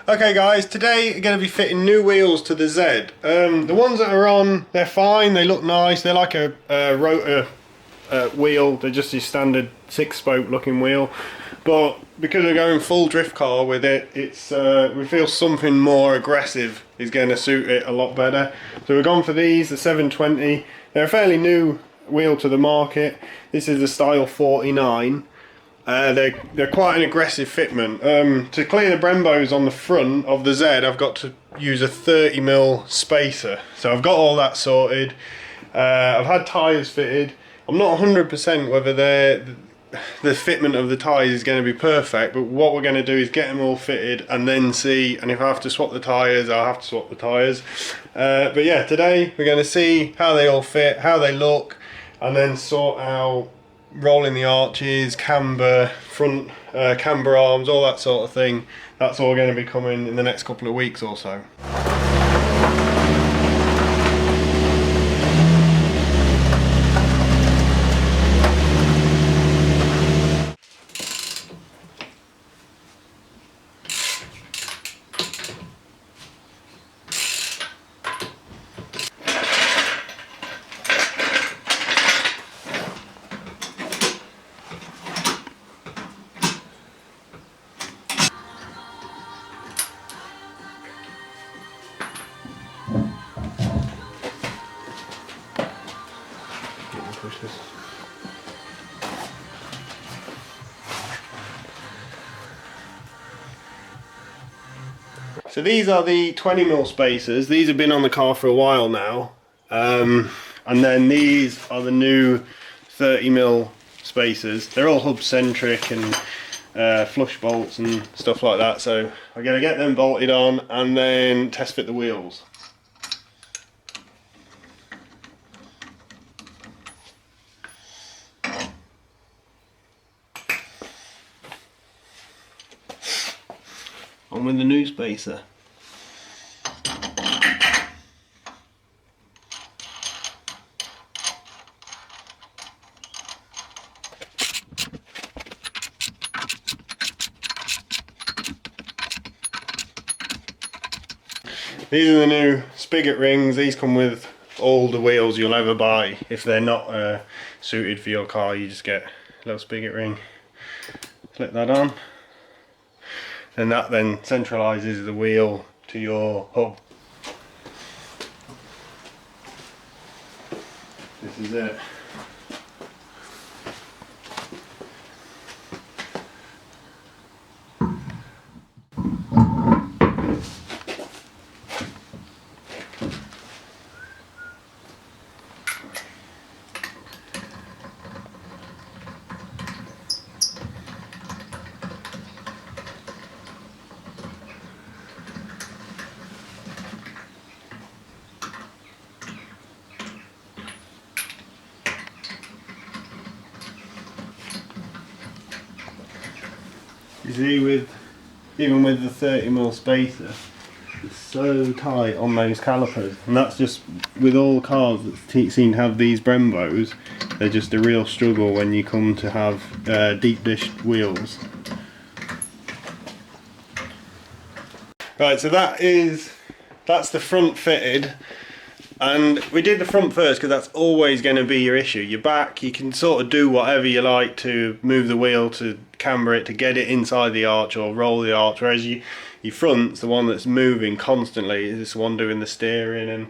Okay guys, today we're going to be fitting new wheels to the Z. The ones that are on, they're fine, they look nice, they're like a rotor wheel, they're just your standard 6-spoke looking wheel. But because we're going full drift car with it, it's we feel something more aggressive is going to suit it a lot better. So we've gone for these, the 720. They're a fairly new wheel to the market. This is the Style 49. They're quite an aggressive fitment. To clear the Brembos on the front of the Z, I've got to use a 30mm spacer. So I've got all that sorted. I've had tyres fitted. I'm not 100% whether the fitment of the tyres is going to be perfect, but what we're going to do is get them all fitted and then see, and if I have to swap the tyres, I'll have to swap the tyres. But yeah, today we're going to see how they all fit, how they look, and then sort out rolling the arches, camber, front camber arms, all that sort of thing. That's all going to be coming in the next couple of weeks or so. Push this. So these are the 20mm spacers. These have been on the car for a while now. And then these are the new 30mm spacers. They're all hub centric and flush bolts and stuff like that. So I'm going to get them bolted on and then test fit the wheels. On with the new spacer. These are the new spigot rings. These come with all the wheels you'll ever buy. If they're not suited for your car, you just get a little spigot ring, slip that on, and that then centralises the wheel to your hub. This is it. You see, even with the 30mm spacer, it's so tight on those calipers, and that's just with all cars that seem to have these Brembos. They're just a real struggle when you come to have deep dished wheels. Right, so that's the front fitted. And we did the front first because that's always going to be your issue. Your back, you can sort of do whatever you like to move the wheel, to camber it, to get it inside the arch or roll the arch, whereas your front's the one that's moving constantly. It's the one doing the steering, and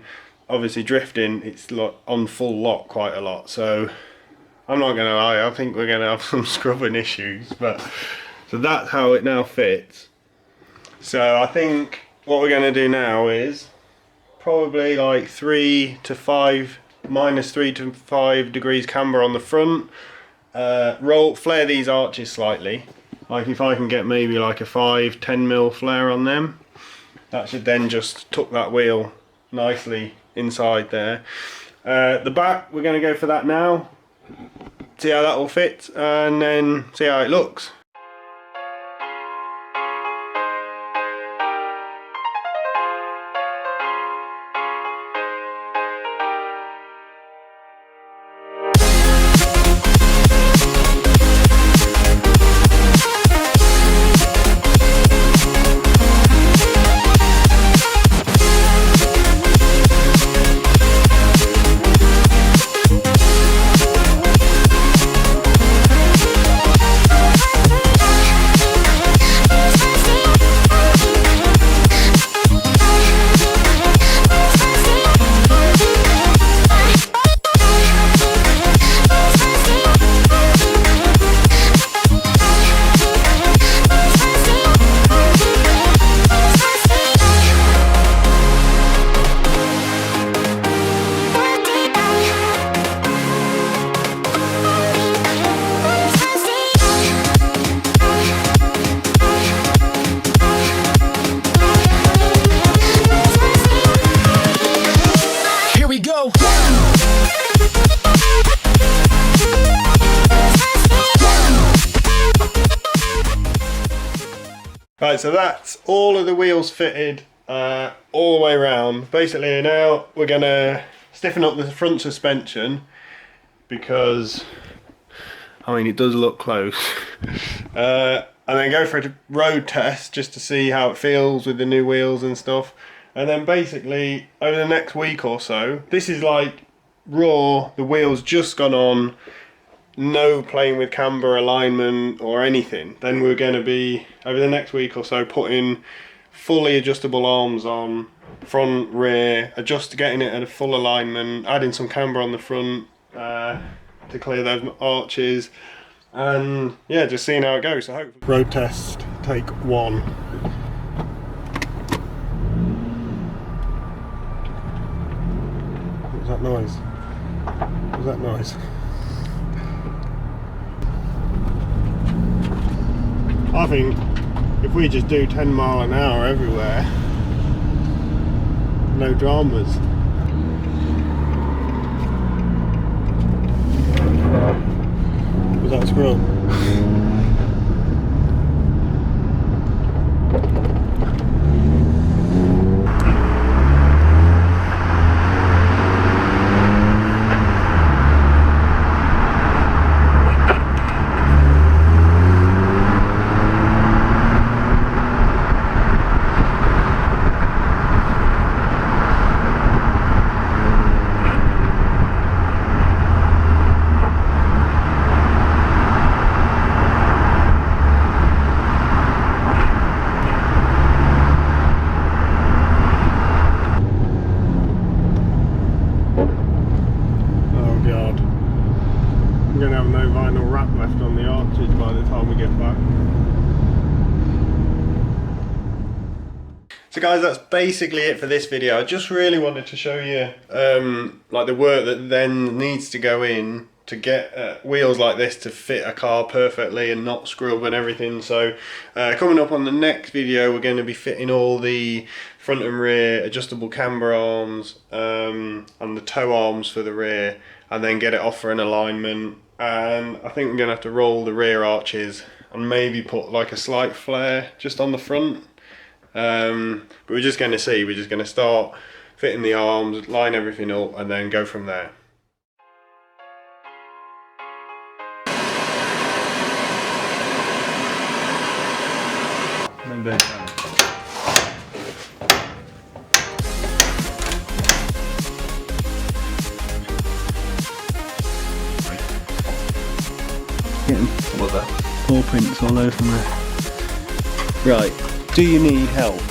obviously drifting, it's on full lock quite a lot. So I'm not going to lie, I think we're going to have some scrubbing issues. So that's how it now fits. So I think what we're going to do now is probably like -3 to 5 degrees camber on the front. Flare these arches slightly. Like if I can get maybe like a 5-10mm flare on them, that should then just tuck that wheel nicely inside there. The back, we're going to go for that now. See how that all fits, and then see how it looks. Right, so that's all of the wheels fitted all the way around. Basically now we're gonna stiffen up the front suspension because, I mean, it does look close. And then go for a road test just to see how it feels with the new wheels and stuff. And then basically over the next week or so, this is like raw, the wheels just gone on, no playing with camber alignment or anything. Then we're going to be over the next week or so putting fully adjustable arms on, front, rear, getting it at a full alignment, adding some camber on the front to clear those arches, and yeah, just seeing how it goes. So hopefully. Road test, take 1. What was that noise? What was that noise? I think if we just do 10 mile an hour everywhere, no dramas. Was that a squirrel? So guys, that's basically it for this video. I just really wanted to show you like the work that then needs to go in to get wheels like this to fit a car perfectly and not scrub and everything. So coming up on the next video, we're going to be fitting all the front and rear adjustable camber arms and the toe arms for the rear, and then get it off for an alignment. And I think we're going to have to roll the rear arches and maybe put like a slight flare just on the front. But we're just going to see, we're just going to start fitting the arms, line everything up, and then go from there. Getting paw prints all over me. Right, do you need help?